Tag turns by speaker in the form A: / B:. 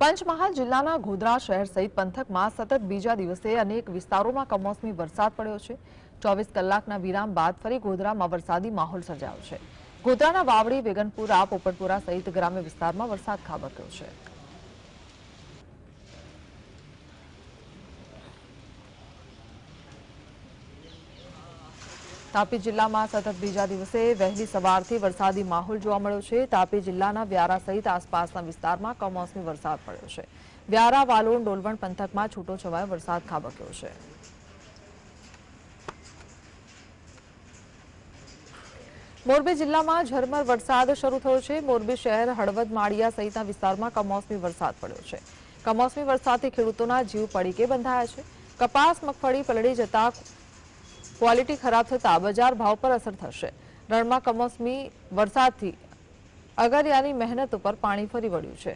A: પંચમહાલ જિલ્લાના ગોધરા શહેર સહિત પંથકમાં સતત બીજા દિવસે અનેક વિસ્તારોમાં કમોસમી વરસાદ પડ્યો છે। 24 કલાકના વિરામ બાદ ફરી ગોધરામાં વરસાદી માહોલ સર્જાયો છે। ગોધરાના વાવડી, વેગનપુરા, પોપટપુરા સહિત ગ્રામ્ય વિસ્તારમાં વરસાદ ખાબક્યો છે। તાપી જિલ્લામાં સતત બીજા દિવસે વહેલી સવારથી વરસાદી માહોલ જોવા મળ્યો છે। તાપી જિલ્લાના વ્યારા સહિત આસપાસના વિસ્તારમાં કમોસમી વરસાદ પડ્યો છે। વ્યારા, વાલોડ, ડોલવણ પંથકમાં છૂટોછવાયો વરસાદ ખાબક્યો છે। મોરબી જિલ્લામાં ઝરમર વરસાદ શરૂ થયો છે। મોરબી શહેર, હળવદ, માળિયા સહિતના વિસ્તારમાં કમોસમી વરસાદ પડ્યો છે। કમોસમી વરસાદથી ખેડૂતોના જીવ પડીકે બંધાયા છે। કપાસ, મગફળી પલળી જતા ક્વોલિટી ખરાબ થતા બજાર ભાવ પર અસર થશે। રણમાં કમોસમી વરસાદથી અગરિયાની મહેનત ઉપર પાણી ફરી વળ્યું છે।